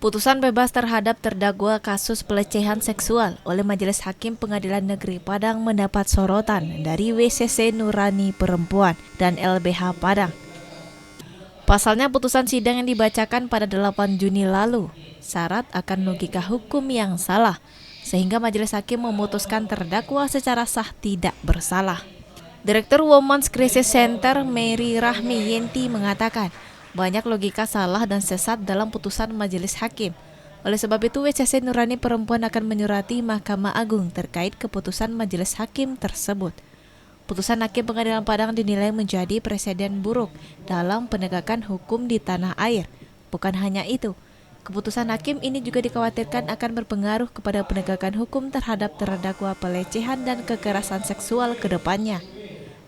Putusan bebas terhadap terdakwa kasus pelecehan seksual oleh Majelis Hakim Pengadilan Negeri Padang mendapat sorotan dari WCC Nurani Perempuan dan LBH Padang. Pasalnya putusan sidang yang dibacakan pada 8 Juni lalu syarat akan logika hukum yang salah, sehingga Majelis Hakim memutuskan terdakwa secara sah tidak bersalah. Direktur Women's Crisis Center Mary Rahmi Yenti mengatakan, banyak logika salah dan sesat dalam putusan Majelis Hakim. Oleh sebab itu, WCC Nurani Perempuan akan menyurati Mahkamah Agung terkait keputusan Majelis Hakim tersebut. Putusan Hakim Pengadilan Padang dinilai menjadi presiden buruk dalam penegakan hukum di tanah air. Bukan hanya itu, keputusan Hakim ini juga dikhawatirkan akan berpengaruh kepada penegakan hukum terhadap terdakwa pelecehan dan kekerasan seksual ke depannya.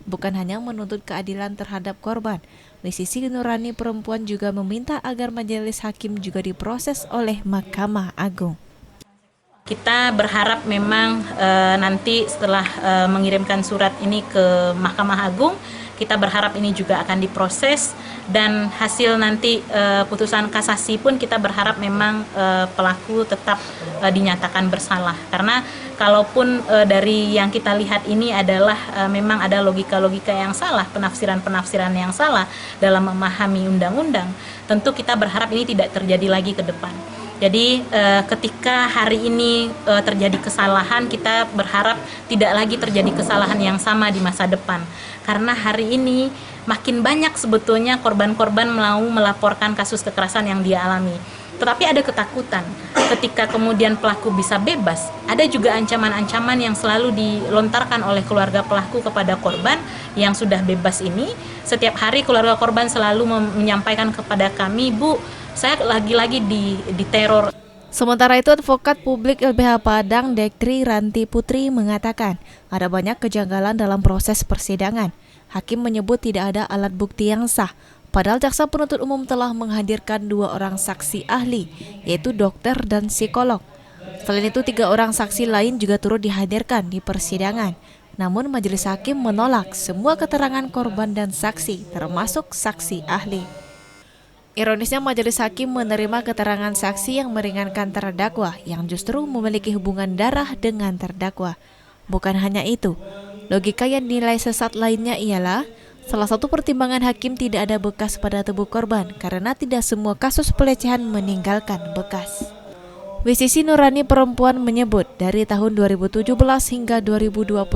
Bukan hanya menuntut keadilan terhadap korban, WCC Nurani Perempuan juga meminta agar Majelis Hakim juga diproses oleh Mahkamah Agung. Kita berharap memang nanti setelah mengirimkan surat ini ke Mahkamah Agung, kita berharap ini juga akan diproses, dan hasil nanti putusan kasasi pun kita berharap memang pelaku tetap dinyatakan bersalah. Karena kalaupun dari yang kita lihat ini adalah memang ada logika-logika yang salah, penafsiran-penafsiran yang salah dalam memahami undang-undang, tentu kita berharap ini tidak terjadi lagi ke depan. Jadi ketika hari ini terjadi kesalahan, kita berharap tidak lagi terjadi kesalahan yang sama di masa depan. Karena hari ini makin banyak sebetulnya korban-korban mau melaporkan kasus kekerasan yang dia alami. Tetapi ada ketakutan ketika kemudian pelaku bisa bebas. Ada juga ancaman-ancaman yang selalu dilontarkan oleh keluarga pelaku kepada korban yang sudah bebas ini. Setiap hari keluarga korban selalu menyampaikan kepada kami, "Bu, saya lagi-lagi diteror." Sementara itu, advokat publik LBH Padang Dektri Ranti Putri mengatakan ada banyak kejanggalan dalam proses persidangan. Hakim menyebut tidak ada alat bukti yang sah, padahal jaksa penuntut umum telah menghadirkan 2 orang saksi ahli, yaitu dokter dan psikolog. Selain itu, 3 orang saksi lain juga turut dihadirkan di persidangan. Namun Majelis Hakim menolak semua keterangan korban dan saksi, termasuk saksi ahli. Ironisnya, Majelis Hakim menerima keterangan saksi yang meringankan terdakwa yang justru memiliki hubungan darah dengan terdakwa. Bukan hanya itu, logika yang dinilai sesat lainnya ialah salah satu pertimbangan hakim tidak ada bekas pada tubuh korban karena tidak semua kasus pelecehan meninggalkan bekas. WCC Nurani Perempuan menyebut dari tahun 2017 hingga 2021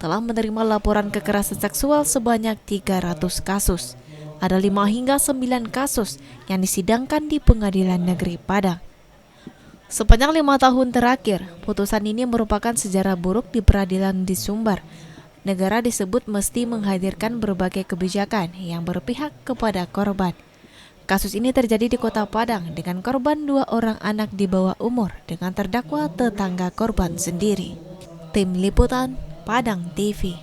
telah menerima laporan kekerasan seksual sebanyak 300 kasus. Ada 5 hingga 9 kasus yang disidangkan di Pengadilan Negeri Padang. Sepanjang 5 tahun terakhir, putusan ini merupakan sejarah buruk di peradilan di Sumbar. Negara disebut mesti menghadirkan berbagai kebijakan yang berpihak kepada korban. Kasus ini terjadi di Kota Padang dengan korban 2 orang anak di bawah umur dengan terdakwa tetangga korban sendiri. Tim Liputan Padang TV.